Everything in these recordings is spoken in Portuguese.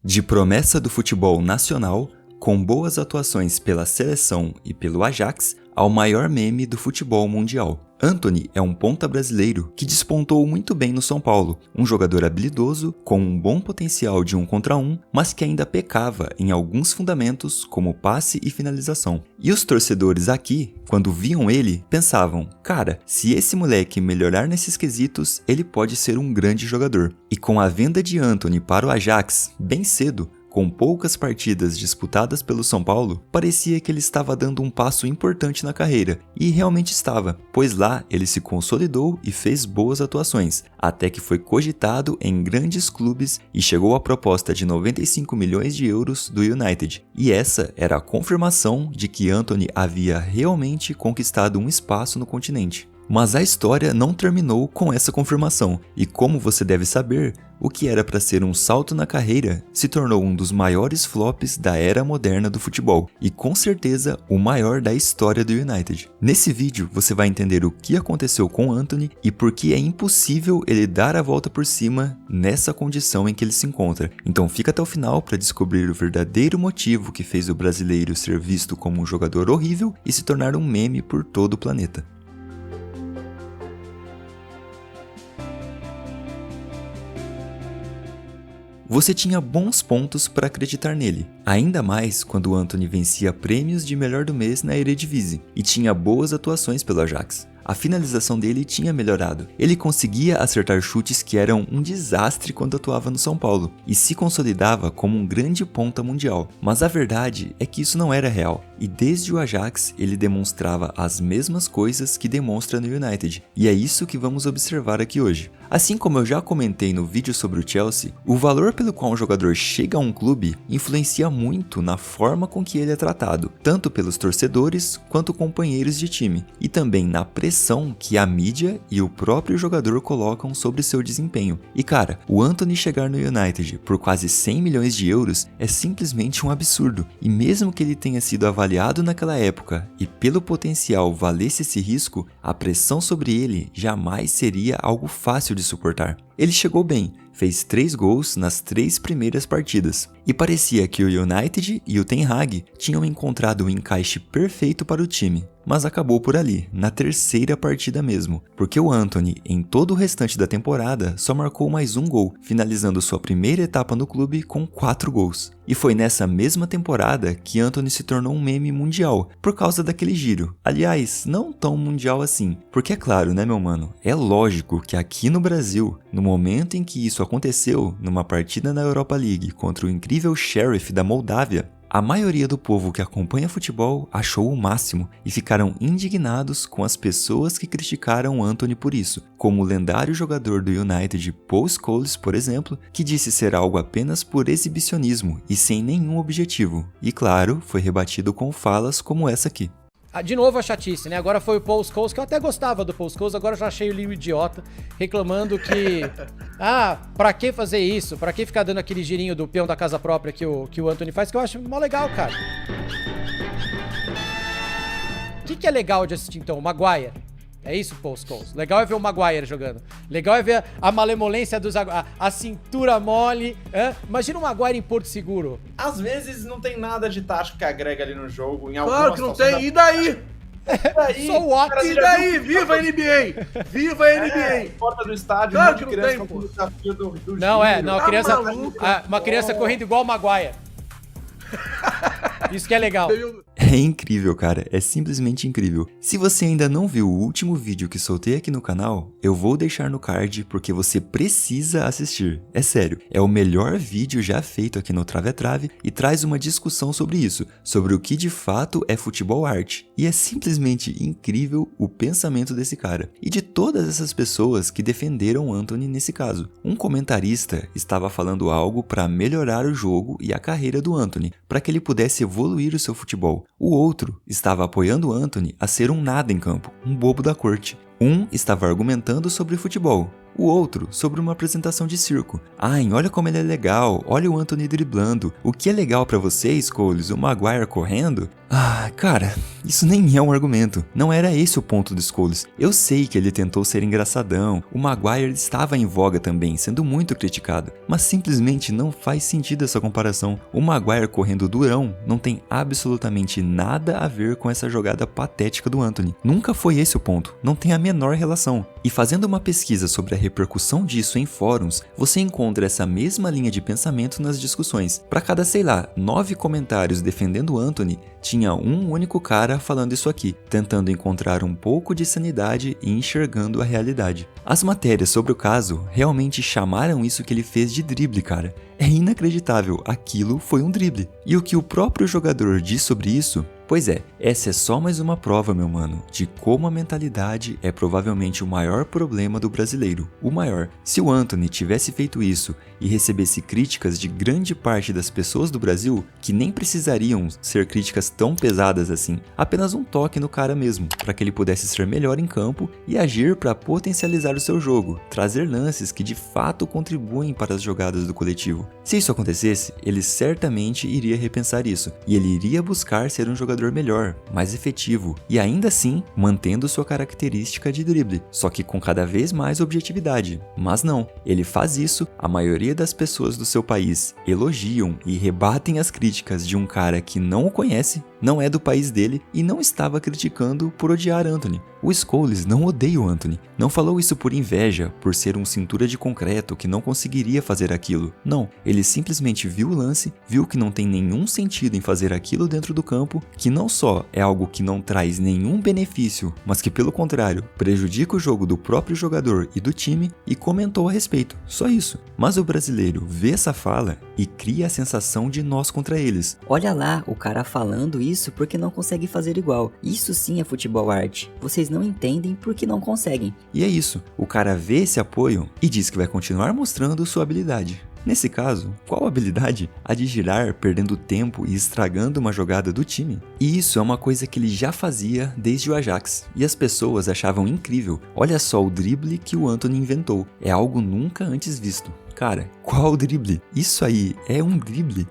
De promessa do futebol nacional, com boas atuações pela seleção e pelo Ajax, ao maior meme do futebol mundial. Antony é um ponta brasileiro que despontou muito bem no São Paulo, um jogador habilidoso, com um bom potencial de 1 contra 1, mas que ainda pecava em alguns fundamentos como passe e finalização. E os torcedores aqui, quando viam ele, pensavam, cara, se esse moleque melhorar nesses quesitos, ele pode ser um grande jogador. E com a venda de Antony para o Ajax, bem cedo, com poucas partidas disputadas pelo São Paulo, parecia que ele estava dando um passo importante na carreira, e realmente estava, pois lá ele se consolidou e fez boas atuações, até que foi cogitado em grandes clubes e chegou à proposta de 95 milhões de euros do United. E essa era a confirmação de que Antony havia realmente conquistado um espaço no continente. Mas a história não terminou com essa confirmação, e como você deve saber, o que era para ser um salto na carreira se tornou um dos maiores flops da era moderna do futebol, e com certeza o maior da história do United. Nesse vídeo você vai entender o que aconteceu com Antony e por que é impossível ele dar a volta por cima nessa condição em que ele se encontra. Então fica até o final para descobrir o verdadeiro motivo que fez o brasileiro ser visto como um jogador horrível e se tornar um meme por todo o planeta. Você tinha bons pontos para acreditar nele, ainda mais quando o Antony vencia prêmios de melhor do mês na Eredivisie e tinha boas atuações pelo Ajax. A finalização dele tinha melhorado. Ele conseguia acertar chutes que eram um desastre quando atuava no São Paulo e se consolidava como um grande ponta mundial. Mas a verdade é que isso não era real. E desde o Ajax ele demonstrava as mesmas coisas que demonstra no United. E é isso que vamos observar aqui hoje. Assim como eu já comentei no vídeo sobre o Chelsea, o valor pelo qual um jogador chega a um clube influencia muito na forma com que ele é tratado, tanto pelos torcedores quanto companheiros de time, e também na pressão que a mídia e o próprio jogador colocam sobre seu desempenho. E cara, o Antony chegar no United por quase 100 milhões de euros é simplesmente um absurdo, e mesmo que ele tenha sido avaliado naquela época e pelo potencial valesse esse risco, a pressão sobre ele jamais seria algo fácil de suportar. Ele chegou bem, fez 3 gols nas 3 primeiras partidas, e parecia que o United e o Ten Hag tinham encontrado o encaixe perfeito para o time, mas acabou por ali, na 3ª partida mesmo, porque o Antony, em todo o restante da temporada, só marcou mais 1 gol, finalizando sua primeira etapa no clube com 4 gols. E foi nessa mesma temporada que Antony se tornou um meme mundial, por causa daquele giro. Aliás, não tão mundial assim, porque é claro, né meu mano, é lógico que aqui no Brasil, no momento em que isso aconteceu, numa partida na Europa League contra o incrível Sheriff da Moldávia, a maioria do povo que acompanha futebol achou o máximo e ficaram indignados com as pessoas que criticaram Antony por isso, como o lendário jogador do United Paul Scholes, por exemplo, que disse ser algo apenas por exibicionismo e sem nenhum objetivo, e claro, foi rebatido com falas como essa aqui. De novo a chatice, né? Agora foi o Paul Scholes, que eu até gostava do Paul Scholes, agora eu já achei ele um idiota, reclamando que... pra que fazer isso? Pra que ficar dando aquele girinho do peão da casa própria que o Antony faz, que eu acho mó legal, cara. O que é legal de assistir, então? O Maguire. É isso, Paul Scholes. Legal é ver o Maguire jogando. Legal é ver a malemolência dos... A cintura mole. Imagina o Maguire em Porto Seguro. Às vezes não tem nada de tático que agrega ali no jogo. Em claro que não tem. E daí? Sou ótimo. E daí? Viva a NBA! Viva a NBA! Porta do estádio, claro que não tem, pô. Não, a criança... uma criança correndo igual o Maguire. Isso que é legal. É incrível, cara, é simplesmente incrível. Se você ainda não viu o último vídeo que soltei aqui no canal, eu vou deixar no card porque você precisa assistir. É sério, é o melhor vídeo já feito aqui no Trave a Trave e traz uma discussão sobre isso, sobre o que de fato é futebol arte. E é simplesmente incrível o pensamento desse cara e de todas essas pessoas que defenderam Antony nesse caso. Um comentarista estava falando algo para melhorar o jogo e a carreira do Antony, para que ele pudesse evoluir o seu futebol. O outro estava apoiando Antony a ser um nada em campo, um bobo da corte. Um estava argumentando sobre futebol, O outro sobre uma apresentação de circo. Ai, olha como ele é legal, olha o Antony driblando. O que é legal pra vocês, Scholes? O Maguire correndo? Ah, cara, isso nem é um argumento. Não era esse o ponto do Scholes. Eu sei que ele tentou ser engraçadão. O Maguire estava em voga também, sendo muito criticado. Mas simplesmente não faz sentido essa comparação. O Maguire correndo durão não tem absolutamente nada a ver com essa jogada patética do Antony. Nunca foi esse o ponto. Não tem a menor relação. E fazendo uma pesquisa sobre a repercussão disso em fóruns, você encontra essa mesma linha de pensamento nas discussões. Para cada, sei lá, 9 comentários defendendo o Antony, tinha um único cara falando isso aqui, tentando encontrar um pouco de sanidade e enxergando a realidade. As matérias sobre o caso realmente chamaram isso que ele fez de drible, cara. É inacreditável, aquilo foi um drible. E o que o próprio jogador diz sobre isso? Pois é, essa é só mais uma prova, meu mano, de como a mentalidade é provavelmente o maior problema do brasileiro. O maior. Se o Antony tivesse feito isso e recebesse críticas de grande parte das pessoas do Brasil, que nem precisariam ser críticas tão pesadas assim, apenas um toque no cara mesmo, para que ele pudesse ser melhor em campo e agir para potencializar o seu jogo, trazer lances que de fato contribuem para as jogadas do coletivo. Se isso acontecesse, ele certamente iria repensar isso, e ele iria buscar ser um jogador melhor, mais efetivo, e ainda assim mantendo sua característica de drible, só que com cada vez mais objetividade. Mas não, ele faz isso, a maioria das pessoas do seu país elogiam e rebatem as críticas de um cara que não o conhece, não é do país dele e não estava criticando por odiar Antony. O Scholes não odeia o Antony, não falou isso por inveja, por ser um cintura de concreto que não conseguiria fazer aquilo. Não, ele simplesmente viu o lance, viu que não tem nenhum sentido em fazer aquilo dentro do campo, que não só é algo que não traz nenhum benefício, mas que pelo contrário, prejudica o jogo do próprio jogador e do time, e comentou a respeito, só isso. Mas o brasileiro vê essa fala e cria a sensação de nós contra eles. Olha lá, o cara falando isso porque não consegue fazer igual. Isso sim é futebol arte. Vocês não entendem porque não conseguem. E é isso, o cara vê esse apoio e diz que vai continuar mostrando sua habilidade. Nesse caso, qual habilidade? A de girar, perdendo tempo e estragando uma jogada do time? E isso é uma coisa que ele já fazia desde o Ajax, e as pessoas achavam incrível. Olha só o drible que o Antony inventou, é algo nunca antes visto. Cara, qual drible? Isso aí é um drible?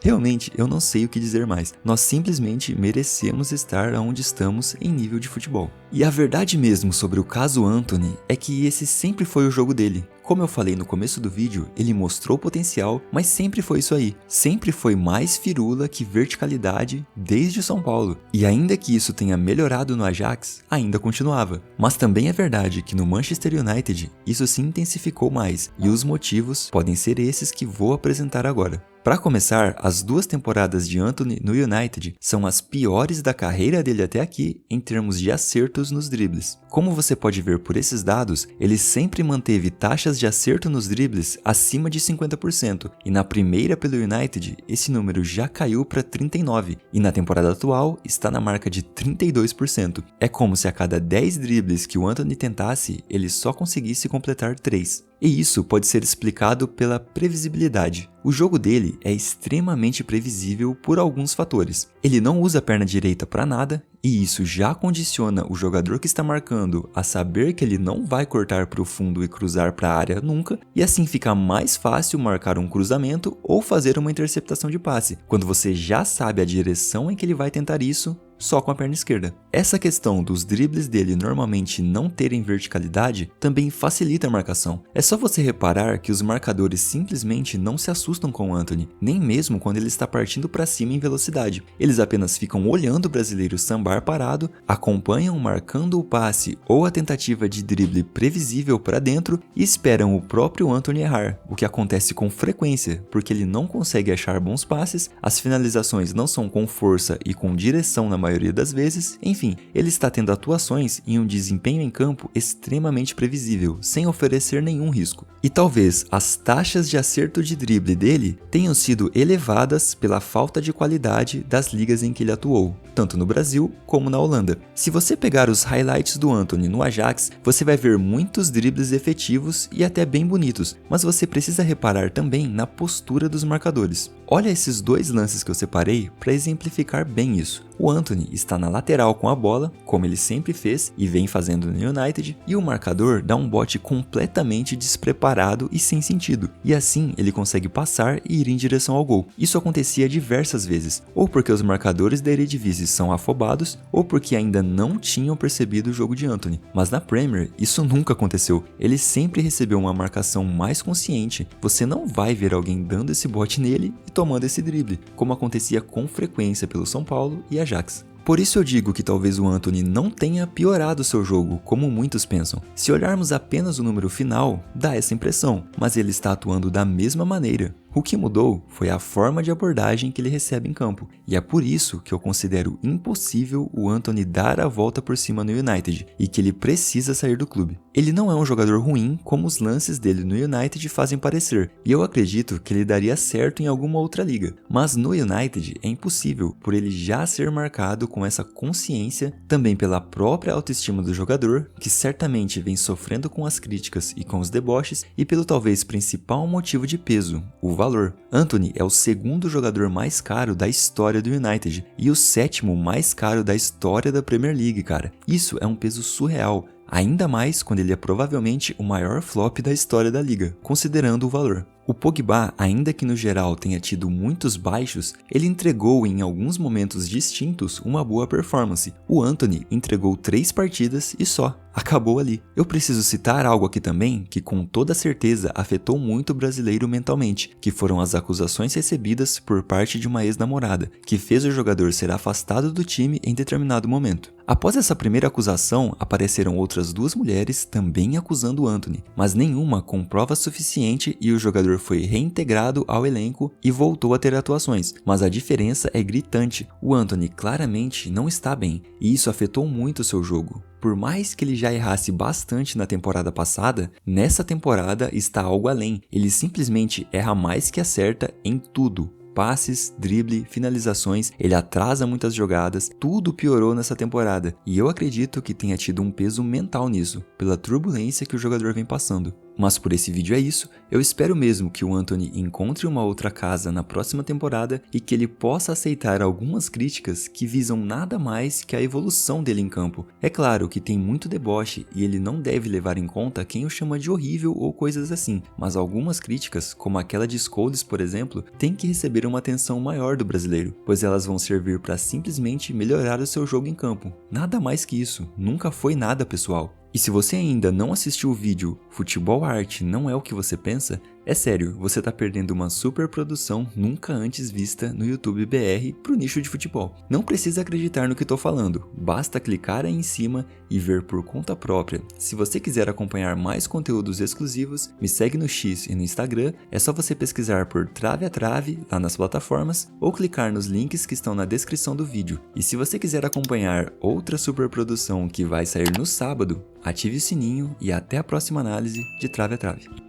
Realmente, eu não sei o que dizer mais. Nós simplesmente merecemos estar onde estamos em nível de futebol. E a verdade mesmo sobre o caso Antony é que esse sempre foi o jogo dele. Como eu falei no começo do vídeo, ele mostrou potencial, mas sempre foi isso aí. Sempre foi mais firula que verticalidade desde São Paulo. E ainda que isso tenha melhorado no Ajax, ainda continuava. Mas também é verdade que no Manchester United isso se intensificou mais, e os motivos podem ser esses que vou apresentar agora. Para começar, as 2 temporadas de Antony no United são as piores da carreira dele até aqui em termos de acertos nos dribles. Como você pode ver por esses dados, ele sempre manteve taxas de acerto nos dribles acima de 50%, e na primeira pelo United esse número já caiu para 39%, e na temporada atual está na marca de 32%. É como se a cada 10 dribles que o Antony tentasse, ele só conseguisse completar 3. E isso pode ser explicado pela previsibilidade. O jogo dele é extremamente previsível por alguns fatores. Ele não usa a perna direita para nada, e isso já condiciona o jogador que está marcando a saber que ele não vai cortar para o fundo e cruzar para a área nunca, e assim fica mais fácil marcar um cruzamento ou fazer uma interceptação de passe, quando você já sabe a direção em que ele vai tentar isso, só com a perna esquerda. Essa questão dos dribles dele normalmente não terem verticalidade também facilita a marcação. É só você reparar que os marcadores simplesmente não se assustam com o Antony, nem mesmo quando ele está partindo para cima em velocidade. Eles apenas ficam olhando o brasileiro sambar parado, acompanham marcando o passe ou a tentativa de drible previsível para dentro e esperam o próprio Antony errar, o que acontece com frequência, porque ele não consegue achar bons passes, as finalizações não são com força e com direção na maioria das vezes, enfim, ele está tendo atuações em um desempenho em campo extremamente previsível, sem oferecer nenhum risco. E talvez as taxas de acerto de drible dele tenham sido elevadas pela falta de qualidade das ligas em que ele atuou, tanto no Brasil como na Holanda. Se você pegar os highlights do Antony no Ajax, você vai ver muitos dribles efetivos e até bem bonitos, mas você precisa reparar também na postura dos marcadores. Olha esses 2 lances que eu separei para exemplificar bem isso. O Antony está na lateral com a bola, como ele sempre fez e vem fazendo no United, e o marcador dá um bote completamente despreparado e sem sentido, e assim ele consegue passar e ir em direção ao gol. Isso acontecia diversas vezes, ou porque os marcadores da Eredivisie são afobados, ou porque ainda não tinham percebido o jogo de Antony. Mas na Premier, isso nunca aconteceu. Ele sempre recebeu uma marcação mais consciente. Você não vai ver alguém dando esse bote nele e tomando esse drible, como acontecia com frequência pelo São Paulo e Ajax. Por isso eu digo que talvez o Antony não tenha piorado seu jogo, como muitos pensam. Se olharmos apenas o número final, dá essa impressão, mas ele está atuando da mesma maneira. O que mudou foi a forma de abordagem que ele recebe em campo, e é por isso que eu considero impossível o Antony dar a volta por cima no United, e que ele precisa sair do clube. Ele não é um jogador ruim como os lances dele no United fazem parecer, e eu acredito que ele daria certo em alguma outra liga, mas no United é impossível, por ele já ser marcado com essa consciência, também pela própria autoestima do jogador, que certamente vem sofrendo com as críticas e com os deboches, e pelo talvez principal motivo de peso, o valor. Antony é o segundo jogador mais caro da história do United e o sétimo mais caro da história da Premier League, cara. Isso é um peso surreal, ainda mais quando ele é provavelmente o maior flop da história da liga, considerando o valor. O Pogba, ainda que no geral tenha tido muitos baixos, ele entregou em alguns momentos distintos uma boa performance. O Antony entregou 3 partidas e só. Acabou ali. Eu preciso citar algo aqui também que com toda certeza afetou muito o brasileiro mentalmente, que foram as acusações recebidas por parte de uma ex-namorada, que fez o jogador ser afastado do time em determinado momento. Após essa primeira acusação, apareceram outras 2 mulheres também acusando o Antony, mas nenhuma com prova suficiente e o jogador foi reintegrado ao elenco e voltou a ter atuações, mas a diferença é gritante. O Antony claramente não está bem e isso afetou muito seu jogo. Por mais que ele já errasse bastante na temporada passada, nessa temporada está algo além. Ele simplesmente erra mais que acerta em tudo. Passes, drible, finalizações, ele atrasa muitas jogadas, tudo piorou nessa temporada. E eu acredito que tenha tido um peso mental nisso, pela turbulência que o jogador vem passando. Mas por esse vídeo é isso, eu espero mesmo que o Antony encontre uma outra casa na próxima temporada e que ele possa aceitar algumas críticas que visam nada mais que a evolução dele em campo. É claro que tem muito deboche e ele não deve levar em conta quem o chama de horrível ou coisas assim, mas algumas críticas, como aquela de Scholes, por exemplo, têm que receber uma atenção maior do brasileiro, pois elas vão servir para simplesmente melhorar o seu jogo em campo. Nada mais que isso, nunca foi nada pessoal. E se você ainda não assistiu o vídeo Futebol Arte não é o que você pensa, é sério, você tá perdendo uma super produção nunca antes vista no YouTube BR pro nicho de futebol. Não precisa acreditar no que tô falando, basta clicar aí em cima e ver por conta própria. Se você quiser acompanhar mais conteúdos exclusivos, me segue no X e no Instagram, é só você pesquisar por Trave a Trave lá nas plataformas ou clicar nos links que estão na descrição do vídeo. E se você quiser acompanhar outra super produção que vai sair no sábado, ative o sininho e até a próxima análise de Trave a Trave.